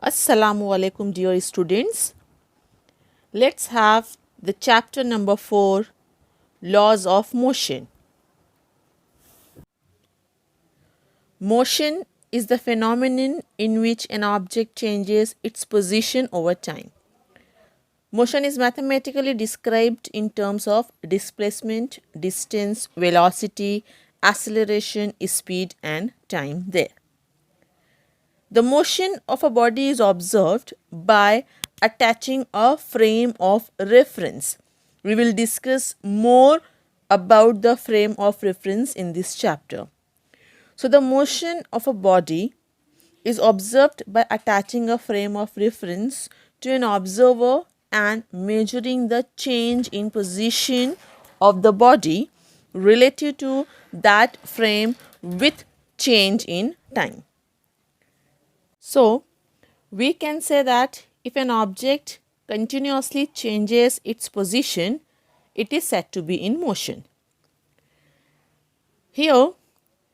Assalamu alaikum, dear students. Let's have the chapter number 4, Laws of Motion. Motion is the phenomenon in which an object changes its position over time. Motion is mathematically described in terms of displacement, distance, velocity, acceleration, speed, and time there. The motion of a body is observed by attaching a frame of reference. We will discuss more about the frame of reference in this chapter. So, the motion of a body is observed by attaching a frame of reference to an observer and measuring the change in position of the body relative to that frame with change in time. So, we can say that if an object continuously changes its position, it is said to be in motion. Here,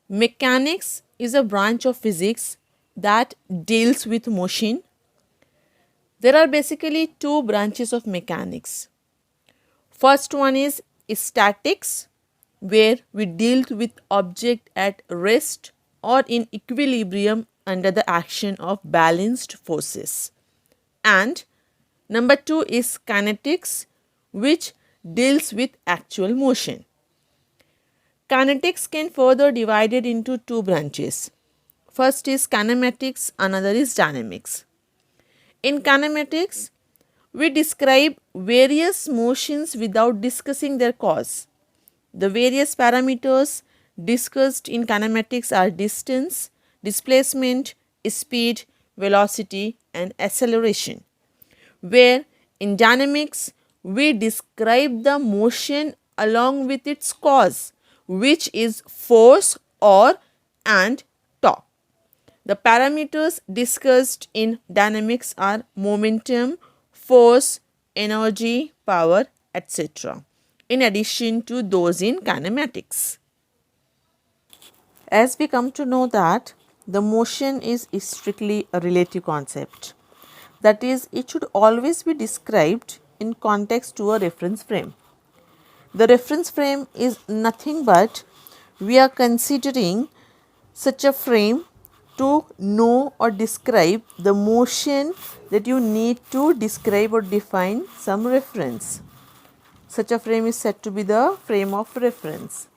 mechanics is a branch of physics that deals with motion. There are basically two branches of mechanics. First one is statics, where we deal with object at rest or in equilibrium under the action of balanced forces. And number 2 is kinetics, which deals with actual motion. Kinetics can further divided into two branches. First is kinematics, another is dynamics. In kinematics, we describe various motions without discussing their cause. The various parameters discussed in kinematics are distance, displacement, speed, velocity, and acceleration. Where in dynamics, we describe the motion along with its cause, which is force or and torque. The parameters discussed in dynamics are momentum, force, energy, power, etc. in addition to those in kinematics. As we come to know that the motion is strictly a relative concept. That is, it should always be described in context to a reference frame. The reference frame is nothing but we are considering such a frame to know or describe the motion that you need to describe or define some reference. Such a frame is said to be the frame of reference.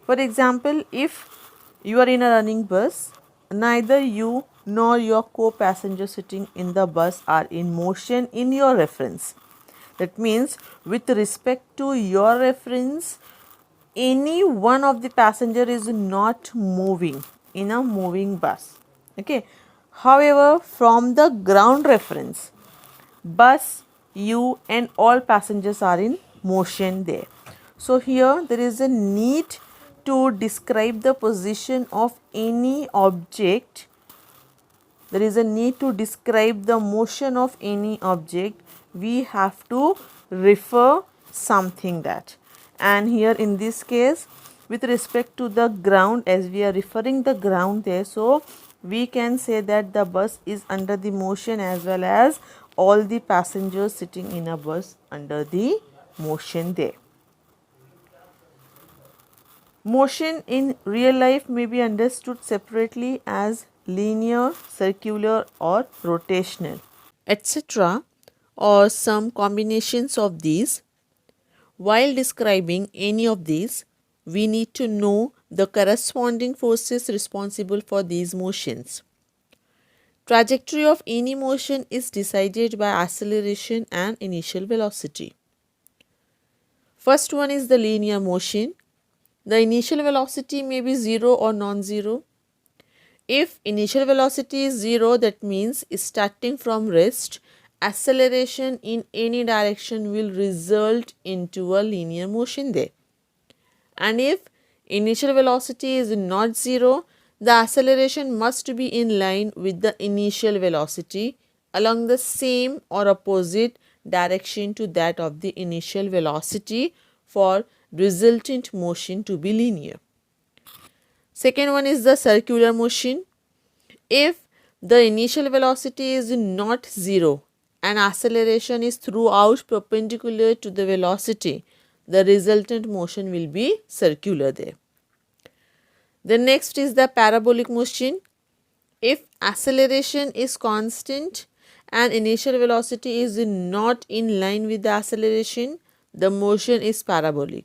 For example, if you are in a running bus, neither you nor your co-passenger sitting in the bus are in motion in your reference. That means with respect to your reference, any one of the passenger is not moving in a moving bus. Okay. However, from the ground reference, bus, you and all passengers are in motion there. So, here there is a need to describe the position of any object. There is a need to describe the motion of any object. We have to refer something that. And here in this case, with respect to the ground, as we are referring the ground there, so we can say that the bus is under the motion as well as all the passengers sitting in a bus under the motion there. Motion in real life may be understood separately as linear, circular or rotational, etc., or some combinations of these. While describing any of these, we need to know the corresponding forces responsible for these motions. Trajectory of any motion is decided by acceleration and initial velocity. First one is the linear motion. The initial velocity may be 0 or non-zero. If initial velocity is 0, that means starting from rest, acceleration in any direction will result into a linear motion there. And if initial velocity is not 0, the acceleration must be in line with the initial velocity along the same or opposite direction to that of the initial velocity for resultant motion to be linear. Second one is the circular motion. If the initial velocity is not zero and acceleration is throughout perpendicular to the velocity, the resultant motion will be circular there. The next is the parabolic motion. If acceleration is constant and initial velocity is not in line with the acceleration, the motion is parabolic.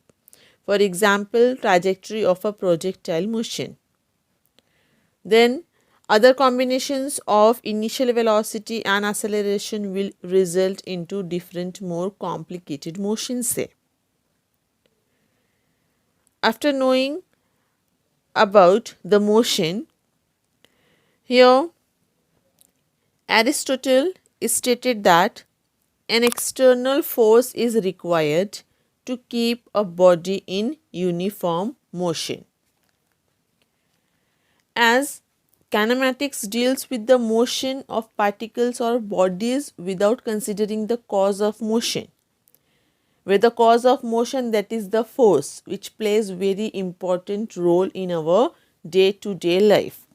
For example, trajectory of a projectile motion. Then other combinations of initial velocity and acceleration will result into different more complicated motions there. After knowing about the motion, here Aristotle stated that an external force is required to keep a body in uniform motion. As kinematics deals with the motion of particles or bodies without considering the cause of motion, where the cause of motion, that is the force, which plays very important role in our day-to-day life.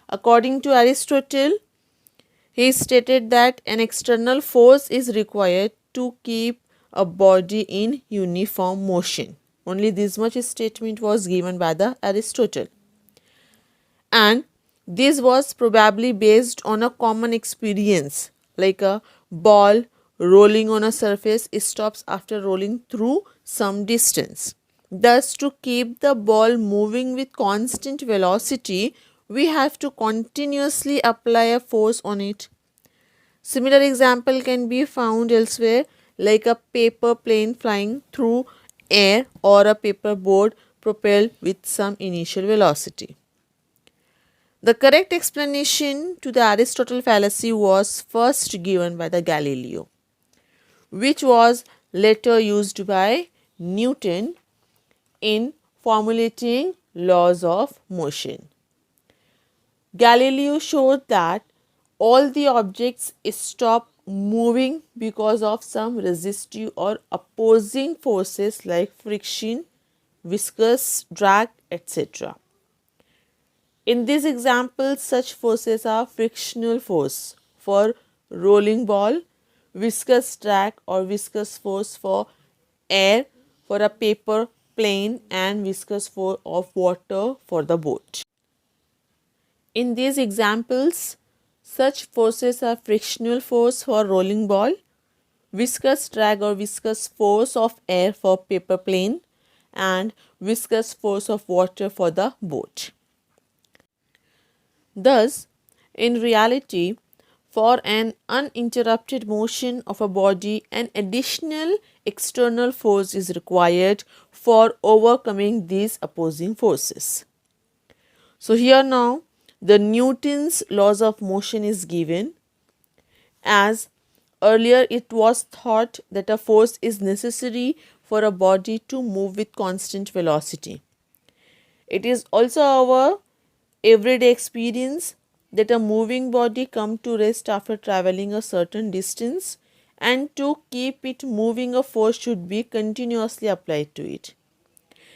According to Aristotle, he stated that an external force is required to keep a body in uniform motion. Only this much statement was given by the Aristotle. And this was probably based on a common experience, like a ball rolling on a surface stops after rolling through some distance. Thus, to keep the ball moving with constant velocity, we have to continuously apply a force on it. Similar example can be found elsewhere, like a paper plane flying through air or a paper board propelled with some initial velocity. The correct explanation to the Aristotle fallacy was first given by the Galileo, which was later used by Newton in formulating laws of motion. Galileo showed that all the objects stop moving because of some resistive or opposing forces like friction, viscous drag, etc. In these examples, such forces are frictional force for rolling ball, viscous drag or viscous force for air for a paper plane, and viscous force of water for the boat. In these examples, such forces are frictional force for rolling ball, viscous drag or viscous force of air for paper plane, and viscous force of water for the boat. Thus, in reality, for an uninterrupted motion of a body, an additional external force is required for overcoming these opposing forces. So, here now the Newton's laws of motion is given. As earlier it was thought that a force is necessary for a body to move with constant velocity. It is also our everyday experience that a moving body comes to rest after traveling a certain distance, and to keep it moving a force should be continuously applied to it.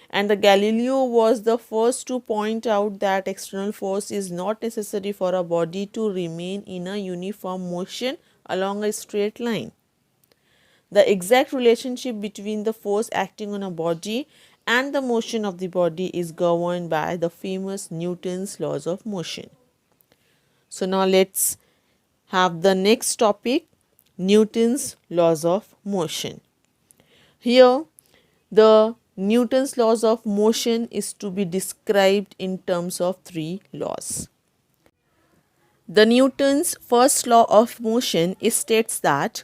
And the Galileo was the first to point out that external force is not necessary for a body to remain in a uniform motion along a straight line. The exact relationship between the force acting on a body and the motion of the body is governed by the famous Newton's laws of motion. So now let's have the next topic, Newton's laws of motion. Here the Newton's laws of motion is to be described in terms of three laws. The Newton's first law of motion states that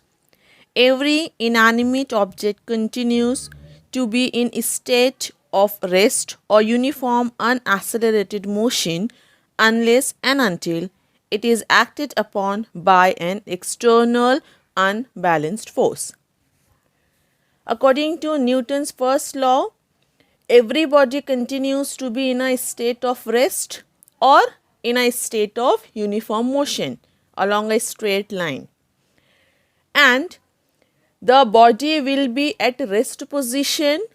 every inanimate object continues to be in a state of rest or uniform unaccelerated motion unless and until it is acted upon by an external unbalanced force. According to Newton's first law, every body continues to be in a state of rest or in a state of uniform motion along a straight line, and the body will be at rest position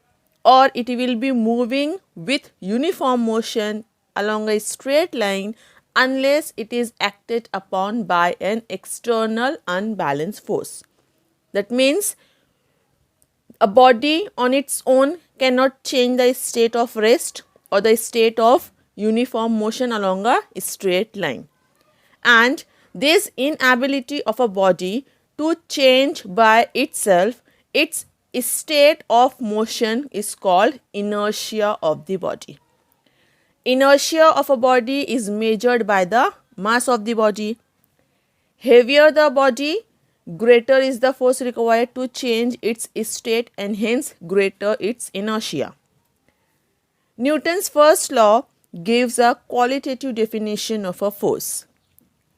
or it will be moving with uniform motion along a straight line unless it is acted upon by an external unbalanced force. That means a body on its own cannot change the state of rest or the state of uniform motion along a straight line. And this inability of a body to change by itself its state of motion is called inertia of the body. Inertia of a body is measured by the mass of the body. Heavier the body, greater is the force required to change its state and hence greater its inertia. Newton's first law gives a qualitative definition of a force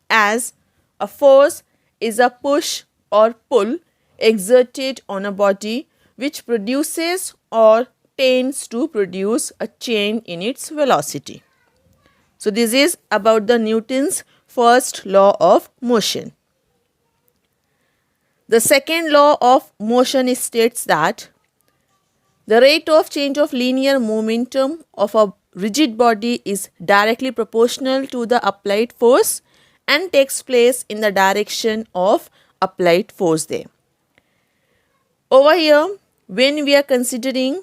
as a force is a push or pull exerted on a body which produces or tends to produce a change in its velocity. So this is about the Newton's first law of motion. The second law of motion states that the rate of change of linear momentum of a rigid body is directly proportional to the applied force and takes place in the direction of applied force there. Over here, when we are considering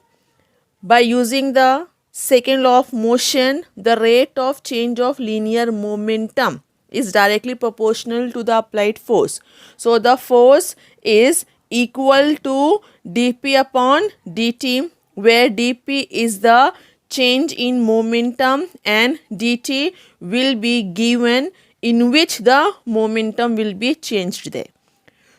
by using the second law of motion, the rate of change of linear momentum is directly proportional to the applied force. So the force is equal to dp upon dt, where dp is the change in momentum and dt will be given in which the momentum will be changed there.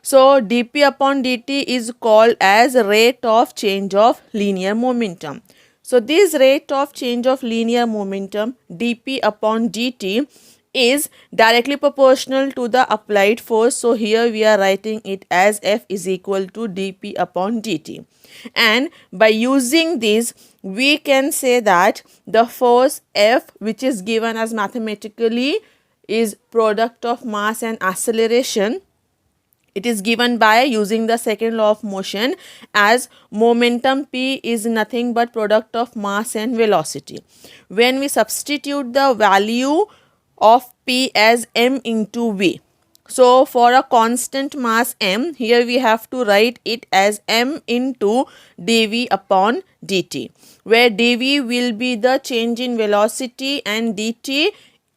So dp upon dt is called as rate of change of linear momentum. So this rate of change of linear momentum dp upon dt is directly proportional to the applied force. So here we are writing it as F is equal to dp upon dt. And by using this, we can say that the force F, which is given as mathematically is product of mass and acceleration. It is given by using the second law of motion as momentum P is nothing but product of mass and velocity. When we substitute the value of P as m into v. So for a constant mass m, here we have to write it as m into dv upon dt, where dv will be the change in velocity and dt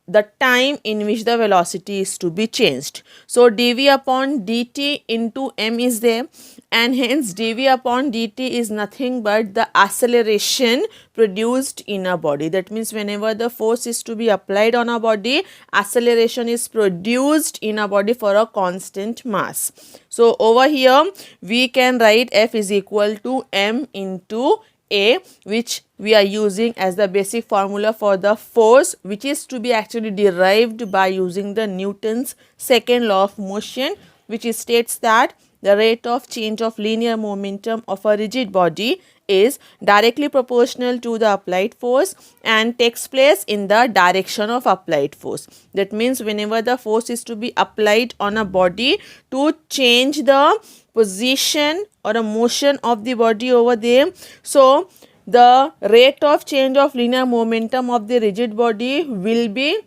the time in which the velocity is to be changed. So dv upon dt into m is there, and hence dv upon dt is nothing but the acceleration produced in a body. That means whenever the force is to be applied on a body, acceleration is produced in a body for a constant mass. So over here we can write F is equal to m into a, which we are using as the basic formula for the force, which is to be actually derived by using the Newton's second law of motion, which states that the rate of change of linear momentum of a rigid body is directly proportional to the applied force and takes place in the direction of applied force. That means whenever the force is to be applied on a body to change the position or a motion of the body over there, so the rate of change of linear momentum of the rigid body will be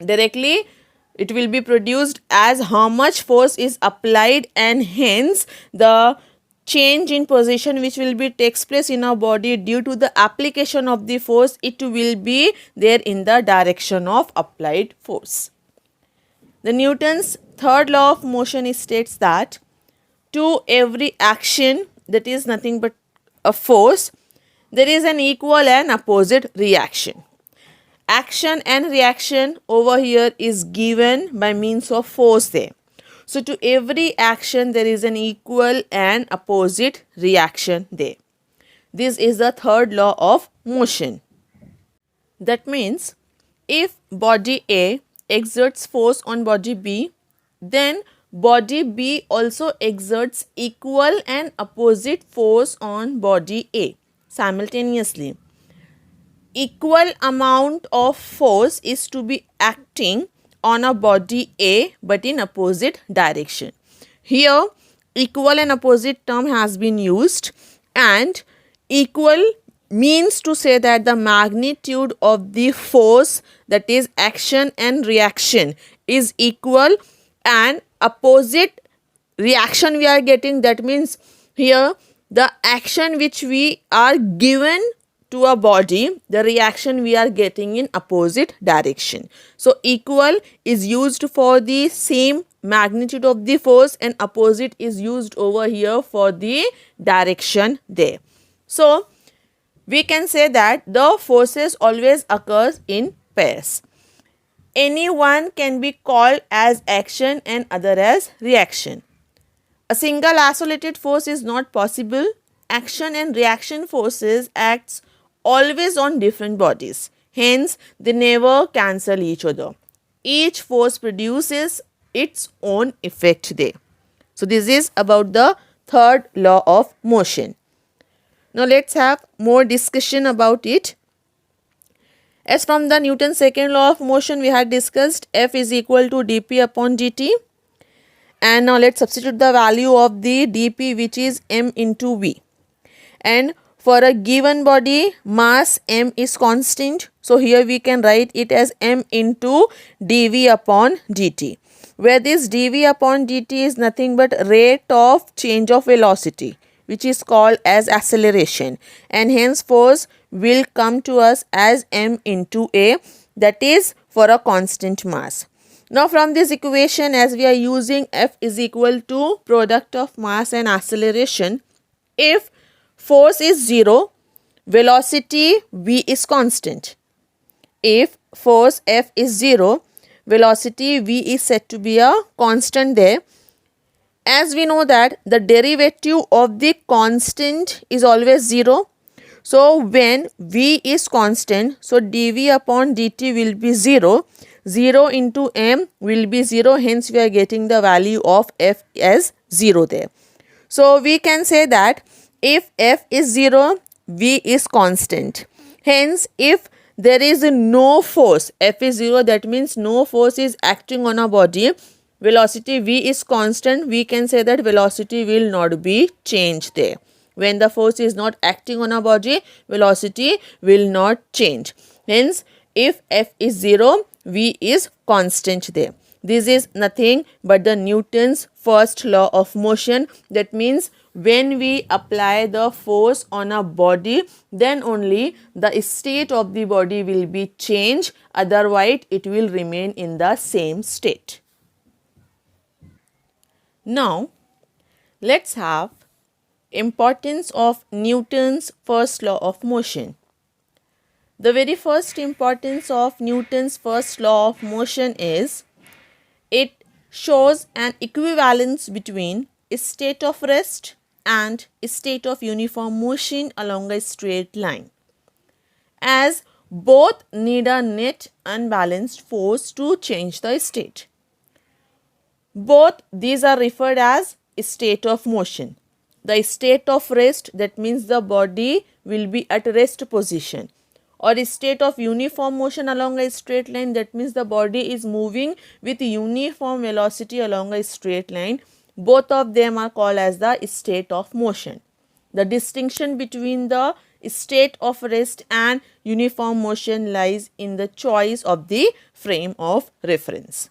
directly, it will be produced as how much force is applied, and hence the change in position which will be takes place in our body due to the application of the force, it will be there in the direction of applied force. The Newton's third law of motion states that to every action, that is nothing but a force, there is an equal and opposite reaction. Action and reaction over here is given by means of force there. So to every action there is an equal and opposite reaction there. This is the third law of motion. That means if body A exerts force on body B, then body B also exerts equal and opposite force on body A simultaneously. Equal amount of force is to be acting on a body A but in opposite direction. Here equal and opposite term has been used, and equal means to say that the magnitude of the force, that is action and reaction, is equal, and opposite reaction we are getting, that means here the action which we are given to a body, the reaction we are getting in opposite direction. So equal is used for the same magnitude of the force, and opposite is used over here for the direction there. So we can say that the forces always occurs in pairs. Any one can be called as action and other as reaction. A single isolated force is not possible. Action and reaction forces acts always on different bodies. Hence, they never cancel each other. Each force produces its own effect there. So, this is about the third law of motion. Now, let's have more discussion about it. As from the Newton's second law of motion, we had discussed F is equal to dp upon dt. And now let's substitute the value of the dp, which is m into v. And for a given body, mass m is constant. So here we can write it as m into dv upon dt, where this dv upon dt is nothing but rate of change of velocity, which is called as acceleration, and hence force will come to us as m into a, that is for a constant mass. Now from this equation, as we are using F is equal to product of mass and acceleration, if force is 0, velocity v is constant. If force F is 0, velocity v is said to be a constant there. As we know that the derivative of the constant is always 0. So when v is constant, so dv upon dt will be 0. 0 into m will be 0, hence we are getting the value of F as 0 there. So we can say that if F is 0, v is constant. Hence if there is no force, F is 0, that means no force is acting on a body, velocity v is constant, we can say that velocity will not be changed there. When the force is not acting on a body, velocity will not change. Hence if F is 0, v is constant there. This is nothing but the Newton's first law of motion. That means when we apply the force on a body, then only the state of the body will be changed, otherwise it will remain in the same state. Now let's have importance of Newton's first law of motion. The very first importance of Newton's first law of motion is it shows an equivalence between a state of rest and a state of uniform motion along a straight line, as both need a net unbalanced force to change the state. Both these are referred as a state of motion. The state of rest, that means the body will be at rest position, or a state of uniform motion along a straight line, that means the body is moving with uniform velocity along a straight line. Both of them are called as the state of motion. The distinction between the state of rest and uniform motion lies in the choice of the frame of reference.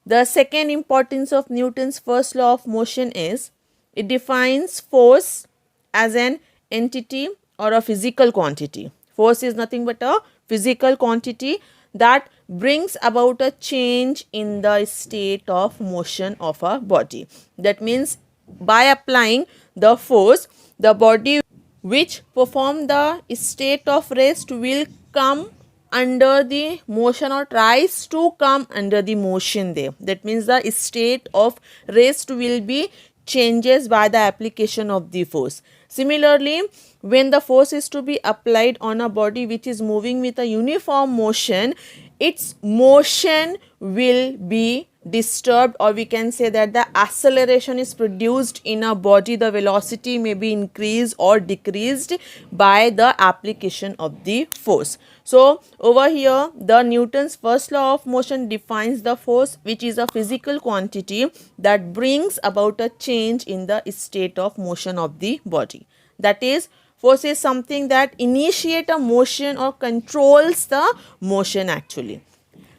The second importance of Newton's first law of motion is it defines force as an entity or a physical quantity. Force is nothing but a physical quantity that brings about a change in the state of motion of a body. That means by applying the force, the body which perform the state of rest will come under the motion or tries to come under the motion there. That means the state of rest will be changes by the application of the force. Similarly, when the force is to be applied on a body which is moving with a uniform motion, its motion will be disturbed, or we can say that the acceleration is produced in a body. The velocity may be increased or decreased by the application of the force. So over here the Newton's first law of motion defines the force, which is a physical quantity that brings about a change in the state of motion of the body. That is, Force is something that initiate a motion or controls the motion actually.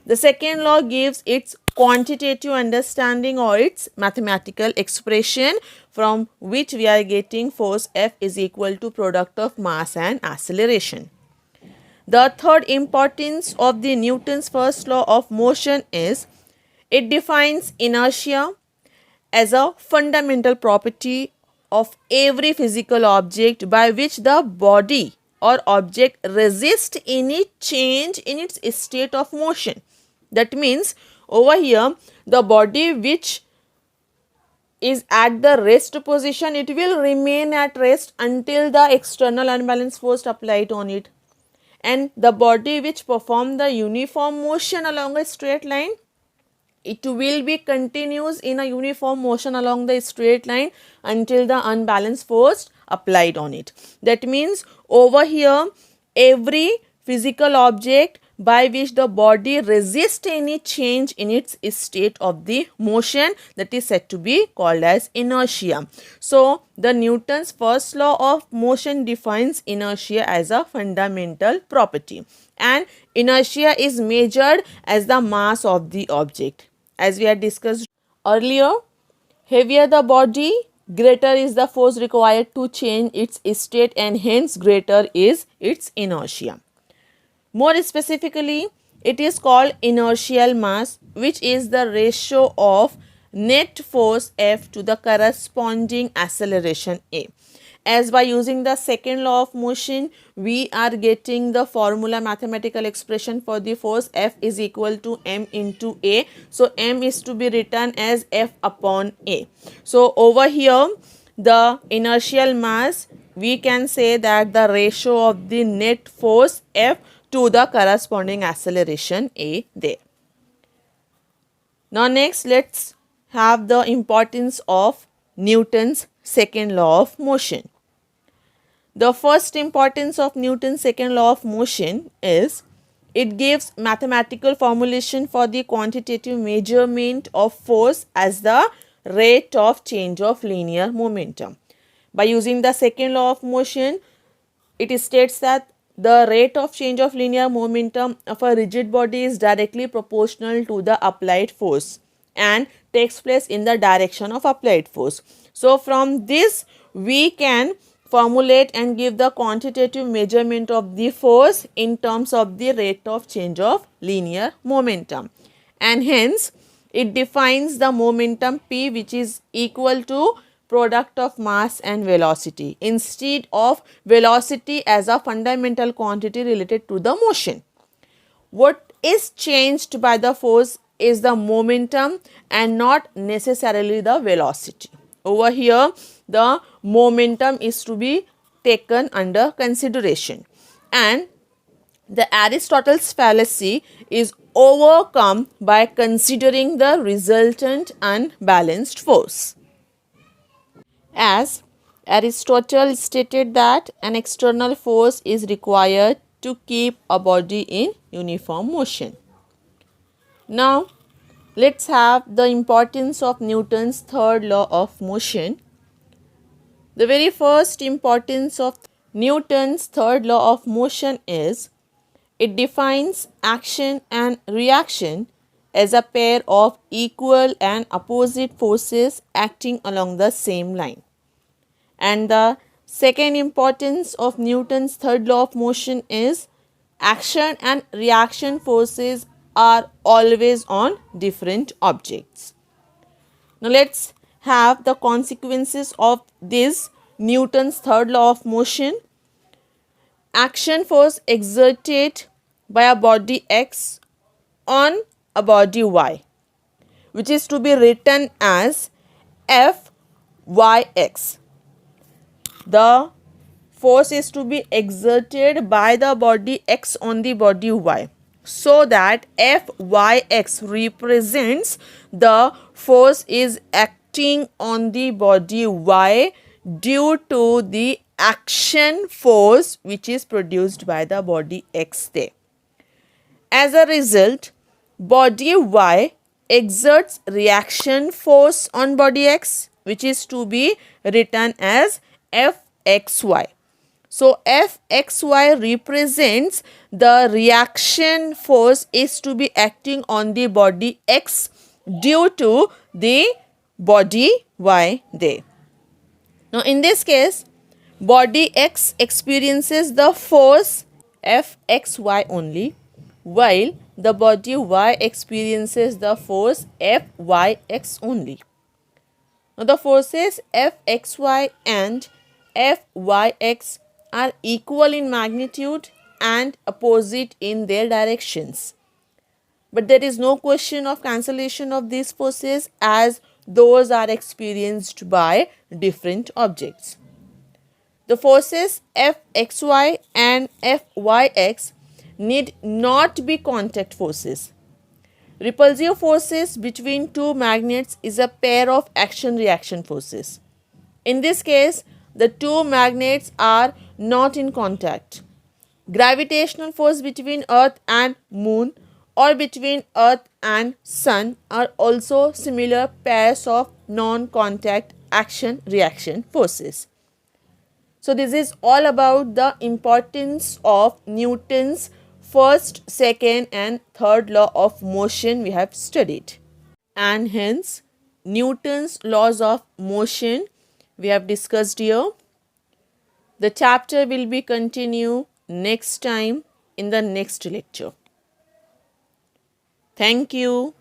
The second law gives its quantitative understanding or its mathematical expression, from which we are getting force F is equal to product of mass and acceleration. The third importance of the Newton's first law of motion is it defines inertia as a fundamental property of every physical object by which the body or object resists any change in its state of motion. That means over here the body which is at the rest position, it will remain at rest until the external unbalanced force applied on it. And the body which perform the uniform motion along a straight line, it will be continuous in a uniform motion along the straight line until the unbalanced force applied on it. That means over here every physical object by which the body resists any change in its state of the motion, that is said to be called as inertia. So the Newton's first law of motion defines inertia as a fundamental property, and inertia is measured as the mass of the object. As we had discussed earlier, heavier the body, greater is the force required to change its state, and hence greater is its inertia. More specifically, it is called inertial mass, which is the ratio of net force F to the corresponding acceleration A. As by using the second law of motion, we are getting the formula mathematical expression for the force F is equal to m into A. So m is to be written as F upon A. So over here the inertial mass, we can say that the ratio of the net force F to the corresponding acceleration A there. Now next let's have the importance of Newton's second law of motion. The first importance of Newton's second law of motion is it gives mathematical formulation for the quantitative measurement of force as the rate of change of linear momentum. By using the second law of motion, it states that the rate of change of linear momentum of a rigid body is directly proportional to the applied force and takes place in the direction of applied force. So from this we can formulate and give the quantitative measurement of the force in terms of the rate of change of linear momentum, and hence it defines the momentum P, which is equal to product of mass and velocity, instead of velocity as a fundamental quantity related to the motion. What is changed by the force is the momentum and not necessarily the velocity. Over here the momentum is to be taken under consideration, and the Aristotle's fallacy is overcome by considering the resultant unbalanced force. As Aristotle stated that an external force is required to keep a body in uniform motion. Now let's have the importance of Newton's third law of motion. The very first importance of Newton's third law of motion is it defines action and reaction as a pair of equal and opposite forces acting along the same line. And the second importance of Newton's third law of motion is action and reaction forces are always on different objects. Now let's have the consequences of this Newton's third law of motion. Action force exerted by a body X on a body Y, which is to be written as Fyx. The force is to be exerted by the body X on the body Y, so that Fyx represents the force is acting on the body Y due to the action force which is produced by the body X there. As a result, body Y exerts reaction force on body X, which is to be written as Fxy. So Fxy represents the reaction force is to be acting on the body X due to the body Y there. Now in this case, body X experiences the force Fxy only, while the body Y experiences the force Fyx only. Now the forces Fxy and Fyx are equal in magnitude and opposite in their directions. But there is no question of cancellation of these forces as those are experienced by different objects. The forces Fxy and Fyx need not be contact forces. Repulsive forces between two magnets is a pair of action-reaction forces. In this case, the two magnets are not in contact. Gravitational force between Earth and Moon or between Earth and Sun are also similar pairs of non-contact action-reaction forces. So this is all about the importance of Newton's first, second and third law of motion we have studied. And hence Newton's laws of motion we have discussed here. The chapter will be continued next time in the next lecture. Thank you.